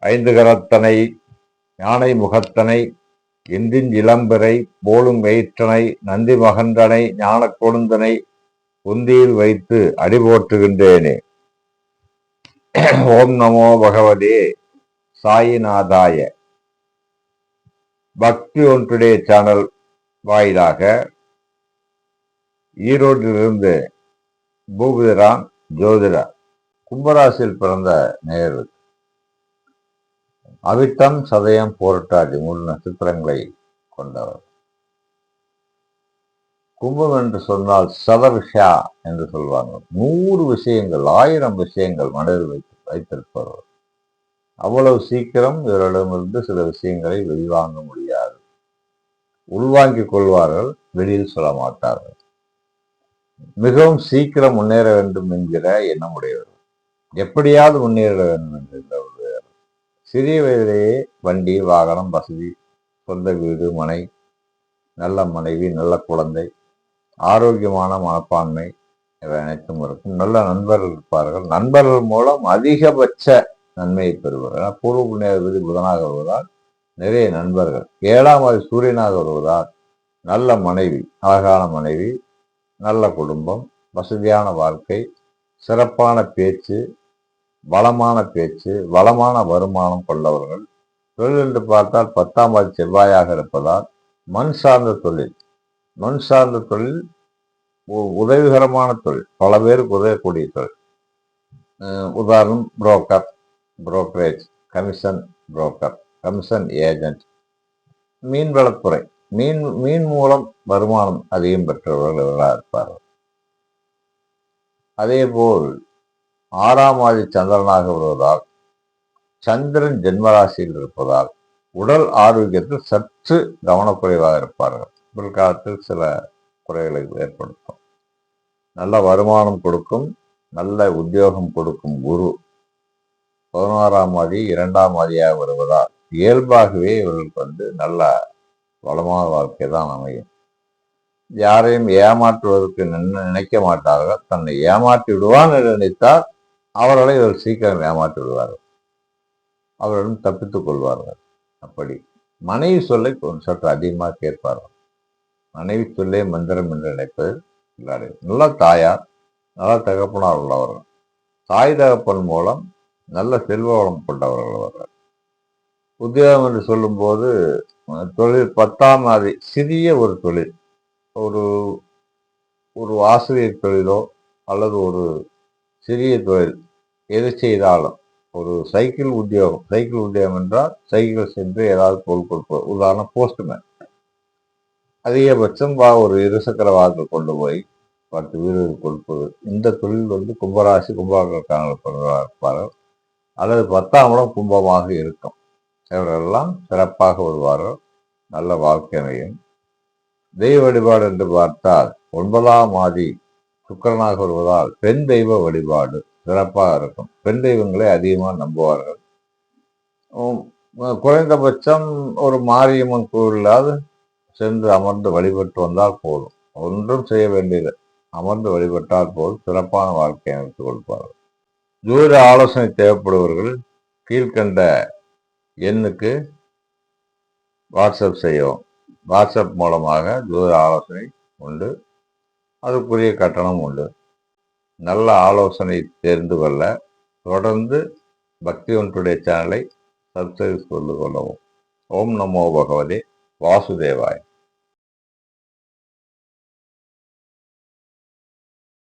ஐந்து கரத்தனை யானை முகத்தனை இன்றின் இளம்பிறை போலும் எயிற்றனை நந்தி மகன்றனை ஞான கொழுந்தனை உந்தியில் வைத்து அடிபோற்றுகின்றேனே. ஓம் நமோ பகவதே சாயிநாதாய. பக்தி ஒன் டுடே சேனல் வாயிலாக ஈரோட்டிலிருந்து பூபதிராம் ஜோதிடா கும்பராசியில் பிறந்த நேயர்கள் அவிட்டம் சதயம் போராட்டாதி 3 நட்சத்திரங்களை கொண்டவர். கும்பம் என்று சொன்னால் சதவிஷா என்று சொல்வாங்க. 100 விஷயங்கள் 1000 விஷயங்கள் மனதில் வைத்திருப்பவர். அவ்வளவு சீக்கிரம் இவரிடமிருந்து சில விஷயங்களை வெளிவாங்க முடியாது. உள்வாங்கிக் கொள்வார்கள், வெளியில் சொல்ல மாட்டார்கள். மிகவும் சீக்கிரம் முன்னேற வேண்டும் என்கிற எண்ணம் உடையவர். எப்படியாவது முன்னேற வேண்டும் என்கிற சிறிய வயதிலேயே வண்டி வாகனம் வசதி, சொந்த வீடு மனை, நல்ல மனைவி, நல்ல குழந்தை, ஆரோக்கியமான மனப்பான்மை இவை அனைத்தும் இருக்கும். நல்ல நண்பர்கள் இருப்பார்கள். நண்பர்கள் மூலம் அதிகபட்ச நன்மையை பெறுவார்கள். பூர்வ புண்ணியாதிபதி புதனாக வருவதால் நிறைய நண்பர்கள். 7ஆம் ஆதி சூரியனாக வருவதால் நல்ல மனைவி, அழகான மனைவி, நல்ல குடும்பம், வசதியான வாழ்க்கை, சிறப்பான பேச்சு, வளமான பேச்சு, வளமான வருமானம் கொண்டவர்கள். தொழில் என்று பார்த்தால் 10ஆம் ஆதி செவ்வாயாக இருப்பதால் மண் சார்ந்த தொழில் உதவிகரமான தொழில், பல பேருக்கு உதவக்கூடிய தொழில். உதாரணம் brokerage, commission broker, commission agent, மீன்வளத்துறை, மீன் மூலம் வருமானம் அதிகம் பெற்றவர்கள் இவர்களாக இருப்பார்கள். அதேபோல் 6ஆம் ஆதி சந்திரனாக வருவதால் சந்திரன் ஜென்மராசியில் இருப்பதால் உடல் ஆரோக்கியத்தில் சற்று கவனக்குறைவாக இருப்பார்கள். பிற்காலத்தில் சில குறைகளை ஏற்படுத்தும். நல்ல வருமானம் கொடுக்கும், நல்ல உத்தியோகம் கொடுக்கும் குரு 16ஆம் ஆதி 2ஆம் ஆதியாக வருவதால் இயல்பாகவே இவர்களுக்கு நல்ல வளமான வாழ்க்கை தான் அமையும். யாரையும் ஏமாற்றுவதற்கு நினைக்க மாட்டார்கள். தன்னை ஏமாற்றி விடுவான் என்று நினைத்தால் அவர்களை இவர் சீக்கிரம் ஏமாற்றி விடுவார்கள். அவர்களும் தப்பித்துக் கொள்வார்கள். அப்படி மனைவி சொல்லை சற்று அதிகமாக கேட்பார்கள். மனைவி சொல்லே மந்திரம் என்று நினைப்பது எல்லாரும். நல்ல தாயார், நல்ல தகப்பனார் உள்ளவர்கள். தாய் தகப்பன் மூலம் நல்ல செல்வ வளம் கொண்டவர்கள் அவர்கள். உத்தியோகம் என்று சொல்லும்போது தொழில் 10ஆம் ஆதி சிறிய ஒரு தொழில், ஒரு ஆசிரியர் தொழிலோ அல்லது ஒரு சிறிய தொழில் எது செய்தாலும், ஒரு சைக்கிள் உத்தியோகம் என்றால் சைக்கிள் சென்று ஏதாவது பொருள் கொடுப்பது. உதாரணம் போஸ்ட்மேன். அதிகபட்சம் ஒரு 2 சக்கர வாகனத்தில் கொண்டு போய் 10 வீடுகள் கொடுப்பது. இந்த தொழில் கும்பராசி கும்பராசிக்காரர்கள் இருப்பார்கள். அல்லது 10ஆம் இடம் கும்பமாக இருக்கும். இவர்களெல்லாம் சிறப்பாக வருவார்கள். நல்ல வாழ்க்கை அமையும். தெய்வ வழிபாடு என்று பார்த்தால் 9ஆம் ஆதி சுக்கிரனாக வருவதால் பெண் தெய்வ வழிபாடு சிறப்பாக இருக்கும். பெண் தெய்வங்களை அதிகமாக நம்புவார்கள். குறைந்தபட்சம் ஒரு மாரியம்மன் கோவிலாவது சென்று அமர்ந்து வழிபட்டு வந்தால் போதும். ஒன்றும் செய்ய வேண்டியது, அமர்ந்து வழிபட்டால் போதும். சிறப்பான வாழ்க்கையை அமைத்துக் கொடுப்பார்கள். ஜோதிட ஆலோசனை தேவைப்படுபவர்கள் கீழ்கண்ட எண்ணுக்கு வாட்ஸ்அப் செய்யவும். வாட்ஸ்அப் மூலமாக ஜோதிட ஆலோசனை உண்டு. அதுக்குரிய கட்டணம் உண்டு. நல்ல ஆலோசனை தெரிந்து கொள்ள தொடர்ந்து பக்தி ஒன் டுடே சேனலை சப்ஸ்கிரைப் செய்து கொள்ளவும். ஓம் நமோ பகவதே வாசுதேவாய்.